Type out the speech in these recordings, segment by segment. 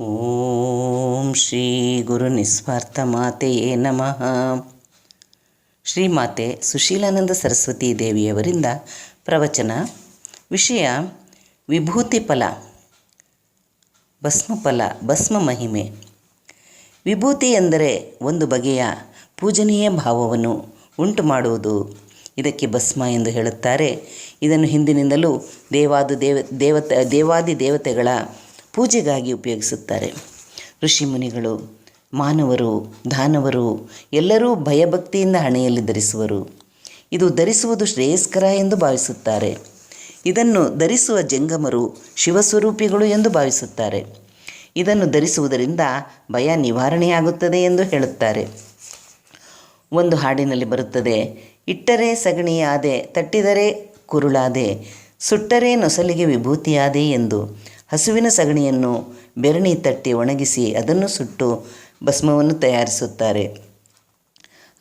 ಓಂ ಶ್ರೀ ಗುರು ನಿಸ್ವಾರ್ಥ ಮಾತೆಯೇ ನಮಃ. ಶ್ರೀಮಾತೆ ಸುಶೀಲಾನಂದ ಸರಸ್ವತಿ ದೇವಿಯವರಿಂದ ಪ್ರವಚನ. ವಿಷಯ ವಿಭೂತಿ ಫಲ, ಭಸ್ಮಫಲ, ಭಸ್ಮ ಮಹಿಮೆ. ವಿಭೂತಿ ಎಂದರೆ ಒಂದು ಬಗೆಯ ಪೂಜನೀಯ ಭಾವವನ್ನು ಉಂಟು ಮಾಡುವುದು. ಇದಕ್ಕೆ ಭಸ್ಮ ಎಂದು ಹೇಳುತ್ತಾರೆ. ಇದನ್ನು ಹಿಂದಿನಿಂದಲೂ ದೇವಾದಿ ದೇವತೆಗಳ ಪೂಜೆಗಾಗಿ ಉಪಯೋಗಿಸುತ್ತಾರೆ. ಋಷಿಮುನಿಗಳು, ಮಾನವರು, ದಾನವರು ಎಲ್ಲರೂ ಭಯಭಕ್ತಿಯಿಂದ ಹಣೆಯಲ್ಲಿ ಧರಿಸುವರು. ಇದು ಧರಿಸುವುದು ಶ್ರೇಯಸ್ಕರ ಎಂದು ಭಾವಿಸುತ್ತಾರೆ. ಇದನ್ನು ಧರಿಸುವ ಜಂಗಮರು ಶಿವಸ್ವರೂಪಿಗಳು ಎಂದು ಭಾವಿಸುತ್ತಾರೆ. ಇದನ್ನು ಧರಿಸುವುದರಿಂದ ಭಯ ನಿವಾರಣೆಯಾಗುತ್ತದೆ ಎಂದು ಹೇಳುತ್ತಾರೆ. ಒಂದು ಹಾಡಿನಲ್ಲಿ ಬರುತ್ತದೆ, ಇಟ್ಟರೆ ಸಗಣಿಯಾದೆ, ತಟ್ಟಿದರೆ ಕುರುಳಾದೆ, ಸುಟ್ಟರೆ ನೊಸಲಿಗೆ ವಿಭೂತಿಯಾದೆ ಎಂದು. ಹಸುವಿನ ಸಗಣಿಯನ್ನು ಬೆರಣಿ ತಟ್ಟಿ ಒಣಗಿಸಿ ಅದನ್ನು ಸುಟ್ಟು ಭಸ್ಮವನ್ನು ತಯಾರಿಸುತ್ತಾರೆ.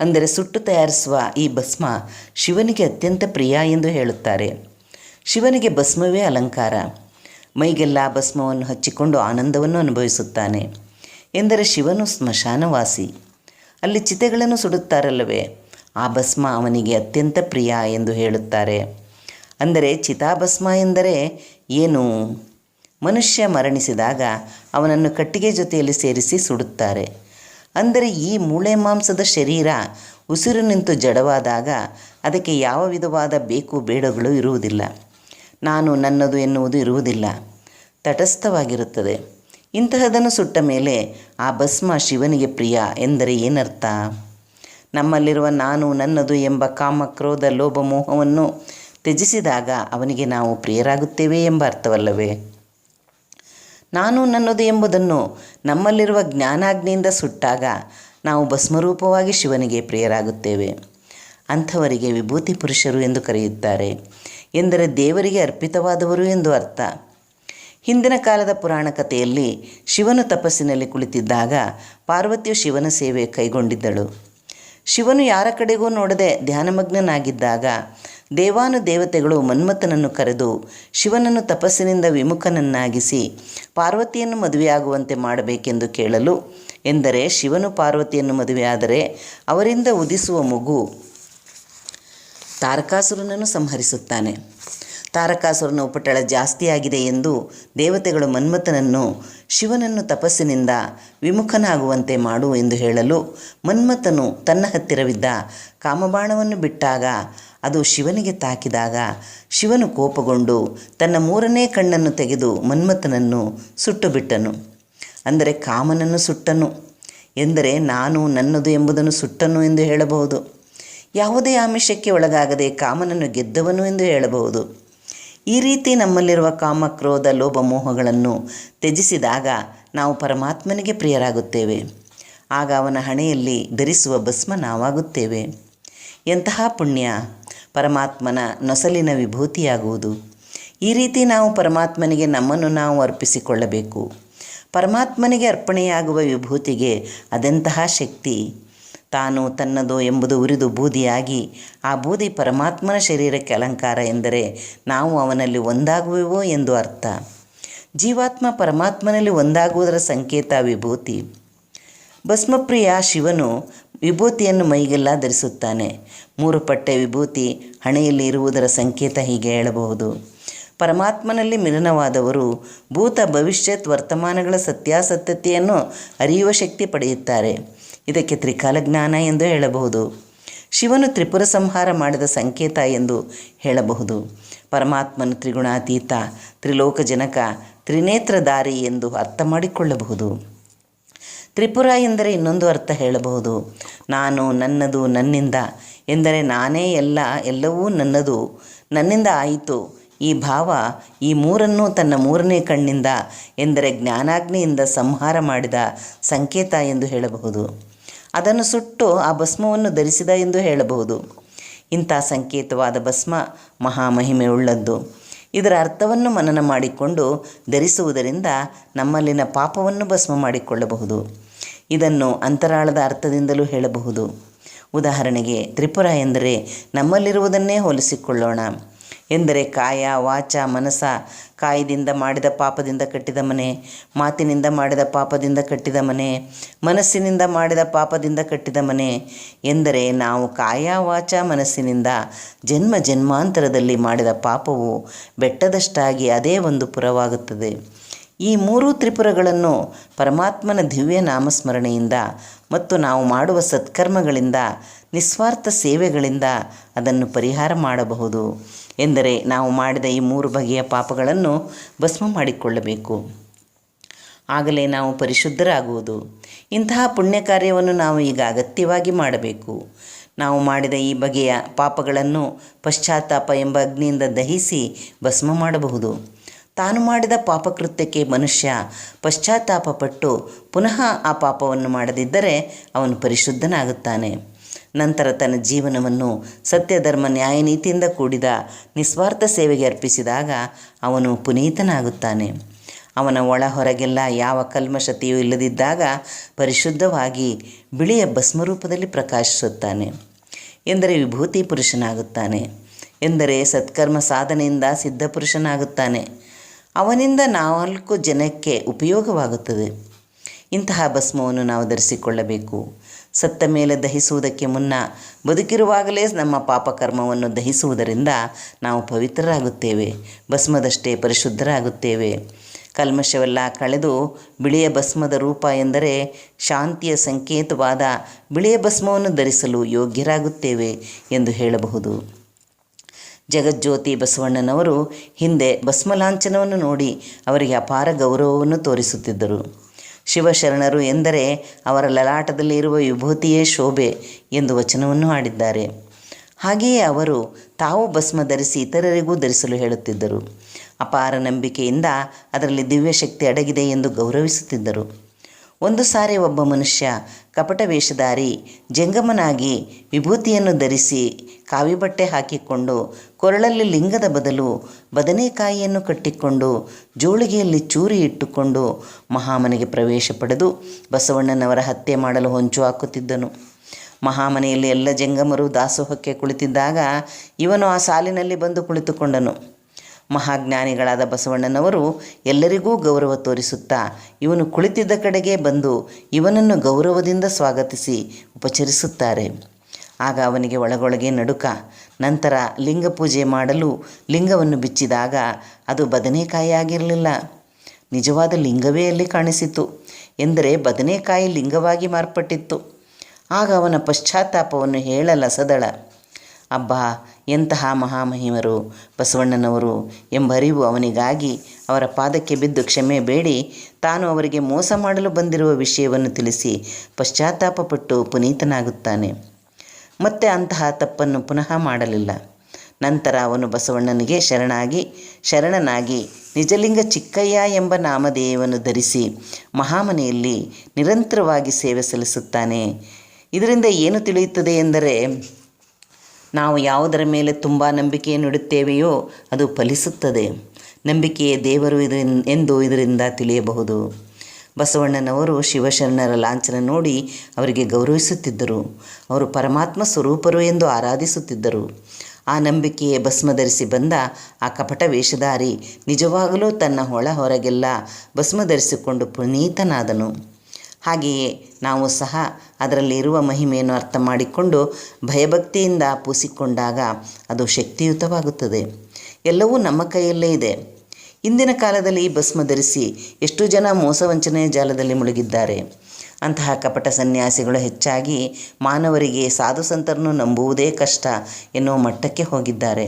ಅಂದರೆ ಸುಟ್ಟು ತಯಾರಿಸುವ ಈ ಭಸ್ಮ ಶಿವನಿಗೆ ಅತ್ಯಂತ ಪ್ರಿಯ ಎಂದು ಹೇಳುತ್ತಾರೆ. ಶಿವನಿಗೆ ಭಸ್ಮವೇ ಅಲಂಕಾರ. ಮೈಗೆಲ್ಲ ಭಸ್ಮವನ್ನು ಹಚ್ಚಿಕೊಂಡು ಆನಂದವನ್ನು ಅನುಭವಿಸುತ್ತಾನೆ. ಎಂದರೆ ಶಿವನು ಸ್ಮಶಾನವಾಸಿ. ಅಲ್ಲಿ ಚಿತೆಗಳನ್ನು ಸುಡುತ್ತಾರಲ್ಲವೇ, ಆ ಭಸ್ಮ ಅವನಿಗೆ ಅತ್ಯಂತ ಪ್ರಿಯ ಎಂದು ಹೇಳುತ್ತಾರೆ. ಅಂದರೆ ಚಿತಾಭಸ್ಮ ಎಂದರೆ ಏನು? ಮನುಷ್ಯ ಮರಣಿಸಿದಾಗ ಅವನನ್ನು ಕಟ್ಟಿಗೆ ಜೊತೆಯಲ್ಲಿ ಸೇರಿಸಿ ಸುಡುತ್ತಾರೆ. ಅಂದರೆ ಈ ಮೂಳೆ ಮಾಂಸದ ಶರೀರ ಉಸಿರು ನಿಂತು ಜಡವಾದಾಗ ಅದಕ್ಕೆ ಯಾವ ವಿಧವಾದ ಬೇಕು ಬೇಡಗಳು ಇರುವುದಿಲ್ಲ. ನಾನು ನನ್ನದು ಎನ್ನುವುದು ಇರುವುದಿಲ್ಲ, ತಟಸ್ಥವಾಗಿರುತ್ತದೆ. ಇಂತಹದನ್ನು ಸುಟ್ಟ ಮೇಲೆ ಆ ಭಸ್ಮ ಶಿವನಿಗೆ ಪ್ರಿಯ ಎಂದರೆ ಏನರ್ಥ? ನಮ್ಮಲ್ಲಿರುವ ನಾನು ನನ್ನದು ಎಂಬ ಕಾಮ, ಕ್ರೋಧ, ಲೋಭ, ಮೋಹವನ್ನು ತ್ಯಜಿಸಿದಾಗ ಅವನಿಗೆ ನಾವು ಪ್ರಿಯರಾಗುತ್ತೇವೆ ಎಂಬ ಅರ್ಥವಲ್ಲವೇ? ನಾನು ನನ್ನದು ಎಂಬುದನ್ನು ನಮ್ಮಲ್ಲಿರುವ ಜ್ಞಾನಾಗ್ನಿಯಿಂದ ಸುಟ್ಟಾಗ ನಾವು ಭಸ್ಮರೂಪವಾಗಿ ಶಿವನಿಗೆ ಪ್ರಿಯರಾಗುತ್ತೇವೆ. ಅಂಥವರಿಗೆ ವಿಭೂತಿ ಪುರುಷರು ಎಂದು ಕರೆಯುತ್ತಾರೆ. ಎಂದರೆ ದೇವರಿಗೆ ಅರ್ಪಿತವಾದವರು ಎಂದು ಅರ್ಥ. ಹಿಂದಿನ ಕಾಲದ ಪುರಾಣ ಕಥೆಯಲ್ಲಿ ಶಿವನು ತಪಸ್ಸಿನಲ್ಲಿ ಕುಳಿತಿದ್ದಾಗ ಪಾರ್ವತಿಯು ಶಿವನ ಸೇವೆ ಕೈಗೊಂಡಿದ್ದಳು. ಶಿವನು ಯಾರ ಕಡೆಗೂ ನೋಡದೆ ಧ್ಯಾನಮಗ್ನನಾಗಿದ್ದಾಗ ದೇವಾನುದೇವತೆಗಳು ಮನ್ಮಥನನ್ನು ಕರೆದು ಶಿವನನ್ನು ತಪಸ್ಸಿನಿಂದ ವಿಮುಖನನ್ನಾಗಿಸಿ ಪಾರ್ವತಿಯನ್ನು ಮದುವೆಯಾಗುವಂತೆ ಮಾಡಬೇಕೆಂದು ಕೇಳಲು. ಎಂದರೆ ಶಿವನು ಪಾರ್ವತಿಯನ್ನು ಮದುವೆಯಾದರೆ ಅವರಿಂದ ಉದಿಸುವ ಮಗು ತಾರಕಾಸುರನನ್ನು ಸಂಹರಿಸುತ್ತಾನೆ. ತಾರಕಾಸುರನ ಉಪಟಳ ಜಾಸ್ತಿಯಾಗಿದೆ ಎಂದು ದೇವತೆಗಳು ಮನ್ಮಥನನ್ನು ಶಿವನನ್ನು ತಪಸ್ಸಿನಿಂದ ವಿಮುಖನಾಗುವಂತೆ ಮಾಡು ಎಂದು ಹೇಳಲು ಮನ್ಮಥನು ತನ್ನ ಹತ್ತಿರವಿದ್ದ ಕಾಮಬಾಣವನ್ನು ಬಿಟ್ಟಾಗ ಅದು ಶಿವನಿಗೆ ತಾಕಿದಾಗ ಶಿವನು ಕೋಪಗೊಂಡು ತನ್ನ ಮೂರನೇ ಕಣ್ಣನ್ನು ತೆಗೆದು ಮನ್ಮಥನನ್ನು ಸುಟ್ಟು ಬಿಟ್ಟನು. ಅಂದರೆ ಕಾಮನನ್ನು ಸುಟ್ಟನು. ಎಂದರೆ ನಾನು ನನ್ನದು ಎಂಬುದನ್ನು ಸುಟ್ಟನು ಎಂದು ಹೇಳಬಹುದು. ಯಾವುದೇ ಆಮಿಷಕ್ಕೆ ಒಳಗಾಗದೆ ಕಾಮನನ್ನು ಗೆದ್ದವನು ಎಂದು ಹೇಳಬಹುದು. ಈ ರೀತಿ ನಮ್ಮಲ್ಲಿರುವ ಕಾಮ, ಕ್ರೋಧ, ಲೋಭ, ಮೋಹಗಳನ್ನು ತ್ಯಜಿಸಿದಾಗ ನಾವು ಪರಮಾತ್ಮನಿಗೆ ಪ್ರಿಯರಾಗುತ್ತೇವೆ. ಆಗ ಅವನ ಹಣೆಯಲ್ಲಿ ಧರಿಸುವ ಭಸ್ಮ ನಾವಾಗುತ್ತೇವೆ. ಎಂತಹ ಪುಣ್ಯ! ಪರಮಾತ್ಮನ ನೊಸಲಿನ ವಿಭೂತಿಯಾಗುವುದು. ಈ ರೀತಿ ನಾವು ಪರಮಾತ್ಮನಿಗೆ ನಮ್ಮನ್ನು ನಾವು ಅರ್ಪಿಸಿಕೊಳ್ಳಬೇಕು. ಪರಮಾತ್ಮನಿಗೆ ಅರ್ಪಣೆಯಾಗುವ ವಿಭೂತಿಗೆ ಅದೆಂತಹ ಶಕ್ತಿ! ತಾನು ತನ್ನದು ಎಂಬುದು ಉರಿದು ಬೂದಿಯಾಗಿ ಆ ಬೂದಿ ಪರಮಾತ್ಮನ ಶರೀರಕ್ಕೆ ಅಲಂಕಾರ ಎಂದರೆ ನಾವು ಅವನಲ್ಲಿ ಒಂದಾಗುವೆವೋ ಎಂದು ಅರ್ಥ. ಜೀವಾತ್ಮ ಪರಮಾತ್ಮನಲ್ಲಿ ಒಂದಾಗುವುದರ ಸಂಕೇತ ವಿಭೂತಿ. ಭಸ್ಮಪ್ರಿಯ ಶಿವನು ವಿಭೂತಿಯನ್ನು ಮೈಗೆಲ್ಲ ಧರಿಸುತ್ತಾನೆ. 3 ಪಟ್ಟೆ ವಿಭೂತಿ ಹಣೆಯಲ್ಲಿ ಇರುವುದರ ಸಂಕೇತ ಹೀಗೆ ಹೇಳಬಹುದು. ಪರಮಾತ್ಮನಲ್ಲಿ ಮಿಲನವಾದವರು ಭೂತ, ಭವಿಷ್ಯತ್, ವರ್ತಮಾನಗಳ ಸತ್ಯಾಸತ್ಯತೆಯನ್ನು ಅರಿಯುವ ಶಕ್ತಿ ಪಡೆಯುತ್ತಾರೆ. ಇದಕ್ಕೆ ತ್ರಿಕಾಲ ಜ್ಞಾನ ಎಂದು ಹೇಳಬಹುದು. ಶಿವನು ತ್ರಿಪುರ ಸಂಹಾರ ಮಾಡಿದ ಸಂಕೇತ ಎಂದು ಹೇಳಬಹುದು. ಪರಮಾತ್ಮನು ತ್ರಿಗುಣಾತೀತ, ತ್ರಿಲೋಕ ಜನಕ, ತ್ರಿನೇತ್ರಧಾರಿ ಎಂದು ಅರ್ಥ ಮಾಡಿಕೊಳ್ಳಬಹುದು. ತ್ರಿಪುರ ಎಂದರೆ ಇನ್ನೊಂದು ಅರ್ಥ ಹೇಳಬಹುದು. ನಾನು ನನ್ನದು ನನ್ನಿಂದ ಎಂದರೆ ನಾನೇ ಎಲ್ಲ, ಎಲ್ಲವೂ ನನ್ನದು, ನನ್ನಿಂದ ಆಯಿತು. ಈ ಭಾವ ಈ ಮೂರನ್ನು ತನ್ನ ಮೂರನೇ ಕಣ್ಣಿಂದ ಎಂದರೆ ಜ್ಞಾನಾಗ್ನಿಯಿಂದ ಸಂಹಾರ ಮಾಡಿದ ಸಂಕೇತ ಎಂದು ಹೇಳಬಹುದು. ಅದನ್ನು ಸುಟ್ಟು ಆ ಭಸ್ಮವನ್ನು ಧರಿಸಿದ ಎಂದು ಹೇಳಬಹುದು. ಇಂಥ ಸಂಕೇತವಾದ ಭಸ್ಮ ಮಹಾಮಹಿಮೆ ಉಳ್ಳದ್ದು. ಇದರ ಅರ್ಥವನ್ನು ಮನನ ಮಾಡಿಕೊಂಡು ಧರಿಸುವುದರಿಂದ ನಮ್ಮಲ್ಲಿನ ಪಾಪವನ್ನು ಭಸ್ಮ ಮಾಡಿಕೊಳ್ಳಬಹುದು. ಇದನ್ನು ಅಂತರಾಳದ ಅರ್ಥದಿಂದಲೂ ಹೇಳಬಹುದು. ಉದಾಹರಣೆಗೆ ತ್ರಿಪುರ ಎಂದರೆ ನಮ್ಮಲ್ಲಿರುವುದನ್ನೇ ಹೋಲಿಸಿಕೊಳ್ಳೋಣ. ಎಂದರೆ ಕಾಯ, ವಾಚ, ಮನಸ, ಕಾಯದಿಂದ ಮಾಡಿದ ಪಾಪದಿಂದ ಕಟ್ಟಿದ ಮನೆ, ಮಾತಿನಿಂದ ಮಾಡಿದ ಪಾಪದಿಂದ ಕಟ್ಟಿದ ಮನೆ, ಮನಸ್ಸಿನಿಂದ ಮಾಡಿದ ಪಾಪದಿಂದ ಕಟ್ಟಿದ ಮನೆ ಎಂದರೆ ನಾವು ಕಾಯ ವಾಚ ಮನಸ್ಸಿನಿಂದ ಜನ್ಮ ಜನ್ಮಾಂತರದಲ್ಲಿ ಮಾಡಿದ ಪಾಪವು ಬೆಟ್ಟದಷ್ಟಾಗಿ ಅದೇ ಒಂದು ಪುರವಾಗುತ್ತದೆ. ಈ ಮೂರೂ ತ್ರಿಪುರಗಳನ್ನು ಪರಮಾತ್ಮನ ದಿವ್ಯ ನಾಮಸ್ಮರಣೆಯಿಂದ ಮತ್ತು ನಾವು ಮಾಡುವ ಸತ್ಕರ್ಮಗಳಿಂದ, ನಿಸ್ವಾರ್ಥ ಸೇವೆಗಳಿಂದ ಅದನ್ನು ಪರಿಹಾರ ಮಾಡಬಹುದು. ಎಂದರೆ ನಾವು ಮಾಡಿದ ಈ 3 ಬಗೆಯ ಪಾಪಗಳನ್ನು ಭಸ್ಮ ಮಾಡಿಕೊಳ್ಳಬೇಕು. ಆಗಲೇ ನಾವು ಪರಿಶುದ್ಧರಾಗುವುದು. ಇಂತಹ ಪುಣ್ಯ ಕಾರ್ಯವನ್ನು ನಾವು ಈಗ ಅಗತ್ಯವಾಗಿ ಮಾಡಬೇಕು. ನಾವು ಮಾಡಿದ ಈ ಬಗೆಯ ಪಾಪಗಳನ್ನು ಪಶ್ಚಾತ್ತಾಪ ಎಂಬ ಅಗ್ನಿಯಿಂದ ದಹಿಸಿ ಭಸ್ಮ ಮಾಡಬಹುದು. ತಾನು ಮಾಡಿದ ಪಾಪಕೃತ್ಯಕ್ಕೆ ಮನುಷ್ಯ ಪಶ್ಚಾತ್ತಾಪಪಟ್ಟು ಪುನಃ ಆ ಪಾಪವನ್ನು ಮಾಡದಿದ್ದರೆ ಅವನು ಪರಿಶುದ್ಧನಾಗುತ್ತಾನೆ. ನಂತರ ತನ್ನ ಜೀವನವನ್ನು ಸತ್ಯಧರ್ಮ ನ್ಯಾಯನೀತಿಯಿಂದ ಕೂಡಿದ ನಿಸ್ವಾರ್ಥ ಸೇವೆಗೆ ಅರ್ಪಿಸಿದಾಗ ಅವನು ಪುನೀತನಾಗುತ್ತಾನೆ. ಅವನ ಒಳ ಹೊರಗೆಲ್ಲ ಯಾವ ಕಲ್ಮಶತೆಯೂ ಇಲ್ಲದಿದ್ದಾಗ ಪರಿಶುದ್ಧವಾಗಿ ಬಿಳಿಯ ಭಸ್ಮರೂಪದಲ್ಲಿ ಪ್ರಕಾಶಿಸುತ್ತಾನೆ. ಎಂದರೆ ವಿಭೂತಿ ಪುರುಷನಾಗುತ್ತಾನೆ. ಎಂದರೆ ಸತ್ಕರ್ಮ ಸಾಧನೆಯಿಂದ ಸಿದ್ಧಪುರುಷನಾಗುತ್ತಾನೆ. ಅವನಿಂದ 4 ಜನಕ್ಕೆ ಉಪಯೋಗವಾಗುತ್ತದೆ. ಇಂತಹ ಭಸ್ಮವನ್ನು ನಾವು ಧರಿಸಿಕೊಳ್ಳಬೇಕು. ಸತ್ತ ಮೇಲೆ ದಹಿಸುವುದಕ್ಕೆ ಮುನ್ನ ಬದುಕಿರುವಾಗಲೇ ನಮ್ಮ ಪಾಪಕರ್ಮವನ್ನು ದಹಿಸುವುದರಿಂದ ನಾವು ಪವಿತ್ರರಾಗುತ್ತೇವೆ, ಭಸ್ಮದಷ್ಟೇ ಪರಿಶುದ್ಧರಾಗುತ್ತೇವೆ. ಕಲ್ಮಶವೆಲ್ಲ ಕಳೆದು ಬಿಳಿಯ ಭಸ್ಮದ ರೂಪ ಎಂದರೆ ಶಾಂತಿಯ ಸಂಕೇತವಾದ ಬಿಳಿಯ ಭಸ್ಮವನ್ನು ಧರಿಸಲು ಯೋಗ್ಯರಾಗುತ್ತೇವೆ ಎಂದು ಹೇಳಬಹುದು. ಜಗಜ್ಯೋತಿ ಬಸವಣ್ಣನವರು ಹಿಂದೆ ಭಸ್ಮಲಾಂಛನವನ್ನು ನೋಡಿ ಅವರಿಗೆ ಅಪಾರ ಗೌರವವನ್ನು ತೋರಿಸುತ್ತಿದ್ದರು. ಶಿವಶರಣರು ಎಂದರೆ ಅವರ ಲಲಾಟದಲ್ಲಿ ಇರುವ ವಿಭೂತಿಯೇ ಶೋಭೆ ಎಂದು ವಚನವನ್ನು ಹಾಡಿದ್ದಾರೆ. ಹಾಗೆಯೇ ಅವರು ತಾವು ಭಸ್ಮ ಧರಿಸಿ ಇತರರಿಗೂ ಧರಿಸಲು ಹೇಳುತ್ತಿದ್ದರು. ಅಪಾರ ನಂಬಿಕೆಯಿಂದ ಅದರಲ್ಲಿ ದಿವ್ಯಶಕ್ತಿ ಅಡಗಿದೆ ಎಂದು ಗೌರವಿಸುತ್ತಿದ್ದರು. ಒಂದು ಸಾರಿ ಒಬ್ಬ ಮನುಷ್ಯ ಕಪಟ ವೇಷಧಾರಿ ಜಂಗಮನಾಗಿ ವಿಭೂತಿಯನ್ನು ಧರಿಸಿ ಕಾವಿಬಟ್ಟೆ ಹಾಕಿಕೊಂಡು ಕೊರಳಲ್ಲಿ ಲಿಂಗದ ಬದಲು ಬದನೆಕಾಯಿಯನ್ನು ಕಟ್ಟಿಕೊಂಡು ಜೋಳಿಗೆಯಲ್ಲಿ ಚೂರಿ ಇಟ್ಟುಕೊಂಡು ಮಹಾಮನೆಗೆ ಪ್ರವೇಶ ಪಡೆದು ಬಸವಣ್ಣನವರ ಹತ್ಯೆ ಮಾಡಲು ಹೊಂಚು ಹಾಕುತ್ತಿದ್ದನು. ಮಹಾಮನೆಯಲ್ಲಿ ಎಲ್ಲ ಜಂಗಮರು ದಾಸೋಹಕ್ಕೆ ಕುಳಿತಿದ್ದಾಗ ಇವನು ಆ ಸಾಲಿನಲ್ಲಿ ಬಂದು ಕುಳಿತುಕೊಂಡನು. ಮಹಾಜ್ಞಾನಿಗಳಾದ ಬಸವಣ್ಣನವರು ಎಲ್ಲರಿಗೂ ಗೌರವ ತೋರಿಸುತ್ತಾ ಇವನು ಕುಳಿತಿದ್ದ ಕಡೆಗೆ ಬಂದು ಇವನನ್ನು ಗೌರವದಿಂದ ಸ್ವಾಗತಿಸಿ ಉಪಚರಿಸುತ್ತಾರೆ. ಆಗ ಅವನಿಗೆ ಒಳಗೊಳಗೆ ನಡುಕ. ನಂತರ ಲಿಂಗ ಪೂಜೆ ಮಾಡಲು ಲಿಂಗವನ್ನು ಬಿಚ್ಚಿದಾಗ ಅದು ಬದನೆಕಾಯಿ ಆಗಿರಲಿಲ್ಲ, ನಿಜವಾದ ಲಿಂಗವೇ ಅಲ್ಲಿ ಕಾಣಿಸಿತು. ಎಂದರೆ ಬದನೆಕಾಯಿ ಲಿಂಗವಾಗಿ ಮಾರ್ಪಟ್ಟಿತ್ತು. ಆಗ ಅವನ ಪಶ್ಚಾತ್ತಾಪವನ್ನು ಹೇಳಲಸದಳ. ಅಬ್ಬಾ, ಎಂತಹ ಮಹಾಮಹಿಮರು ಬಸವಣ್ಣನವರು ಎಂಬ ಅರಿವು ಅವನಿಗಾಗಿ ಅವರ ಪಾದಕ್ಕೆ ಬಿದ್ದು ಕ್ಷಮೆ ಬೇಡಿ ತಾನು ಅವರಿಗೆ ಮೋಸ ಮಾಡಲು ಬಂದಿರುವ ವಿಷಯವನ್ನು ತಿಳಿಸಿ ಪಶ್ಚಾತ್ತಾಪಪಟ್ಟು ಪುನೀತನಾಗುತ್ತಾನೆ. ಮತ್ತೆ ಅಂತಹ ತಪ್ಪನ್ನು ಪುನಃ ಮಾಡಲಿಲ್ಲ. ನಂತರ ಅವನು ಬಸವಣ್ಣನಿಗೆ ಶರಣನಾಗಿ ನಿಜಲಿಂಗ ಚಿಕ್ಕಯ್ಯ ಎಂಬ ನಾಮಧೇಯವನ್ನು ಧರಿಸಿ ಮಹಾಮನೆಯಲ್ಲಿ ನಿರಂತರವಾಗಿ ಸೇವೆ ಸಲ್ಲಿಸುತ್ತಾನೆ. ಇದರಿಂದ ಏನು ತಿಳಿಯುತ್ತದೆ ಎಂದರೆ, ನಾವು ಯಾವುದರ ಮೇಲೆ ತುಂಬ ನಂಬಿಕೆಯನ್ನು ಇಡುತ್ತೇವೆಯೋ ಅದು ಫಲಿಸುತ್ತದೆ. ನಂಬಿಕೆಯೇ ದೇವರು ಎಂದು ಇದರಿಂದ ತಿಳಿಯಬಹುದು. ಬಸವಣ್ಣನವರು ಶಿವಶರಣರ ಲಾಂಛನ ನೋಡಿ ಅವರಿಗೆ ಗೌರವಿಸುತ್ತಿದ್ದರು. ಅವರು ಪರಮಾತ್ಮ ಸ್ವರೂಪರು ಎಂದು ಆರಾಧಿಸುತ್ತಿದ್ದರು. ಆ ನಂಬಿಕೆಯೇ ಭಸ್ಮ ಧರಿಸಿ ಬಂದ ಆ ಕಪಟ ವೇಷಧಾರಿ ನಿಜವಾಗಲೂ ತನ್ನ ಹೊರಗೆಲ್ಲ ಭಸ್ಮ ಧರಿಸಿಕೊಂಡು ಪುನೀತನಾದನು. ಹಾಗೆಯೇ ನಾವು ಸಹ ಅದರಲ್ಲಿ ಇರುವ ಮಹಿಮೆಯನ್ನು ಅರ್ಥ ಮಾಡಿಕೊಂಡು ಭಯಭಕ್ತಿಯಿಂದ ಪೂಸಿಕೊಂಡಾಗ ಅದು ಶಕ್ತಿಯುತವಾಗುತ್ತದೆ. ಎಲ್ಲವೂ ನಮ್ಮ ಕೈಯಲ್ಲೇ ಇದೆ. ಇಂದಿನ ಕಾಲದಲ್ಲಿ ಈ ಭಸ್ಮ ಧರಿಸಿ ಎಷ್ಟು ಜನ ಮೋಸವಂಚನೆಯ ಜಾಲದಲ್ಲಿ ಮುಳುಗಿದ್ದಾರೆ. ಅಂತಹ ಕಪಟ ಸನ್ಯಾಸಿಗಳು ಹೆಚ್ಚಾಗಿ ಮಾನವರಿಗೆ ಸಾಧು ಸಂತರನ್ನು ನಂಬುವುದೇ ಕಷ್ಟ ಎನ್ನುವ ಮಟ್ಟಕ್ಕೆ ಹೋಗಿದ್ದಾರೆ.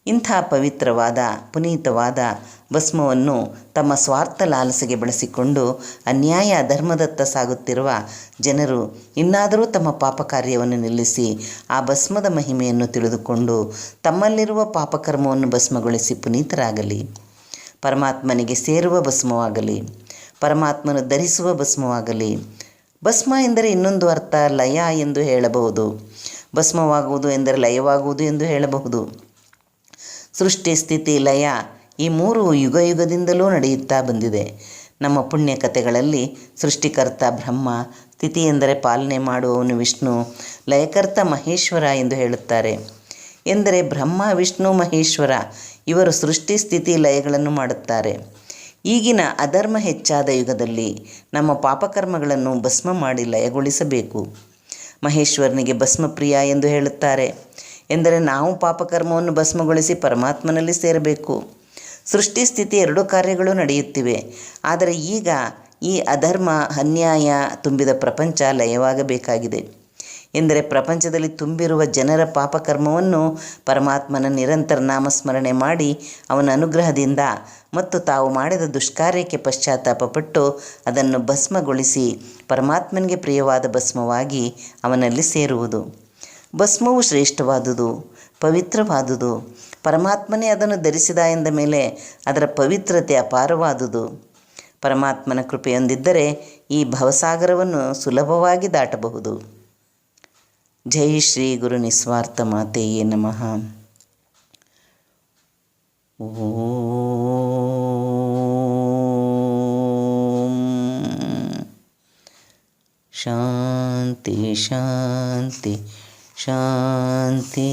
ಇಂಥ ಪವಿತ್ರವಾದ ಪುನೀತವಾದ ಭಸ್ಮವನ್ನು ತಮ್ಮ ಸ್ವಾರ್ಥ ಲಾಲಸೆಗೆ ಬಳಸಿಕೊಂಡು ಅನ್ಯಾಯ ಅಧರ್ಮದತ್ತ ಸಾಗುತ್ತಿರುವ ಜನರು ಇನ್ನಾದರೂ ತಮ್ಮ ಪಾಪ ಕಾರ್ಯವನ್ನು ನಿಲ್ಲಿಸಿ ಆ ಭಸ್ಮದ ಮಹಿಮೆಯನ್ನು ತಿಳಿದುಕೊಂಡು ತಮ್ಮಲ್ಲಿರುವ ಪಾಪಕರ್ಮವನ್ನು ಭಸ್ಮಗೊಳಿಸಿ ಪುನೀತರಾಗಲಿ. ಪರಮಾತ್ಮನಿಗೆ ಸೇರುವ ಭಸ್ಮವಾಗಲಿ, ಪರಮಾತ್ಮನು ಧರಿಸುವ ಭಸ್ಮವಾಗಲಿ. ಭಸ್ಮ ಎಂದರೆ ಇನ್ನೊಂದು ಅರ್ಥ ಲಯ ಎಂದು ಹೇಳಬಹುದು. ಭಸ್ಮವಾಗುವುದು ಎಂದರೆ ಲಯವಾಗುವುದು ಎಂದು ಹೇಳಬಹುದು. ಸೃಷ್ಟಿ, ಸ್ಥಿತಿ, ಲಯ ಈ 3 ಯುಗದಿಂದಲೂ ನಡೆಯುತ್ತಾ ಬಂದಿದೆ. ನಮ್ಮ ಪುಣ್ಯ ಕಥೆಗಳಲ್ಲಿ ಸೃಷ್ಟಿಕರ್ತ ಬ್ರಹ್ಮ, ಸ್ಥಿತಿ ಎಂದರೆ ಪಾಲನೆ ಮಾಡುವವನು ವಿಷ್ಣು, ಲಯಕರ್ತ ಮಹೇಶ್ವರ ಎಂದು ಹೇಳುತ್ತಾರೆ. ಎಂದರೆ ಬ್ರಹ್ಮ, ವಿಷ್ಣು, ಮಹೇಶ್ವರ ಇವರು ಸೃಷ್ಟಿ ಸ್ಥಿತಿ ಲಯಗಳನ್ನು ಮಾಡುತ್ತಾರೆ. ಈಗಿನ ಅಧರ್ಮ ಹೆಚ್ಚಾದ ಯುಗದಲ್ಲಿ ನಮ್ಮ ಪಾಪಕರ್ಮಗಳನ್ನು ಭಸ್ಮ ಮಾಡಿ ಲಯಗೊಳಿಸಬೇಕು. ಮಹೇಶ್ವರನಿಗೆ ಭಸ್ಮಪ್ರಿಯ ಎಂದು ಹೇಳುತ್ತಾರೆ. ಎಂದರೆ ನಾವು ಪಾಪಕರ್ಮವನ್ನು ಭಸ್ಮಗೊಳಿಸಿ ಪರಮಾತ್ಮನಲ್ಲಿ ಸೇರಬೇಕು. ಸೃಷ್ಟಿ ಸ್ಥಿತಿ ಎರಡೂ ಕಾರ್ಯಗಳು ನಡೆಯುತ್ತಿವೆ. ಆದರೆ ಈಗ ಈ ಅಧರ್ಮ ಅನ್ಯಾಯ ತುಂಬಿದ ಪ್ರಪಂಚ ಲಯವಾಗಬೇಕಾಗಿದೆ. ಎಂದರೆ ಪ್ರಪಂಚದಲ್ಲಿ ತುಂಬಿರುವ ಜನರ ಪಾಪಕರ್ಮವನ್ನು ಪರಮಾತ್ಮನ ನಿರಂತರ ನಾಮಸ್ಮರಣೆ ಮಾಡಿ ಅವನ ಅನುಗ್ರಹದಿಂದ ಮತ್ತು ತಾವು ಮಾಡಿದ ದುಷ್ಕಾರ್ಯಕ್ಕೆ ಪಶ್ಚಾತ್ತಾಪಪಟ್ಟು ಅದನ್ನು ಭಸ್ಮಗೊಳಿಸಿ ಪರಮಾತ್ಮನಿಗೆ ಪ್ರಿಯವಾದ ಭಸ್ಮವಾಗಿ ಅವನಲ್ಲಿ ಸೇರುವುದು. ಭಸ್ಮವು ಶ್ರೇಷ್ಠವಾದುದು, ಪವಿತ್ರವಾದುದು. ಪರಮಾತ್ಮನೇ ಅದನ್ನು ಧರಿಸಿದ ಎಂದ ಮೇಲೆ ಅದರ ಪವಿತ್ರತೆ ಅಪಾರವಾದುದು. ಪರಮಾತ್ಮನ ಕೃಪೆಯೊಂದಿದ್ದರೆ ಈ ಭವಸಾಗರವನ್ನು ಸುಲಭವಾಗಿ ದಾಟಬಹುದು. ಜೈ ಶ್ರೀ ಗುರು ನಿಸ್ವಾರ್ಥ ಮಾತೆಯೇ ನಮಃ. ಓಂ ಶಾಂತಿ ಶಾಂತಿ ಶಾಂತಿ.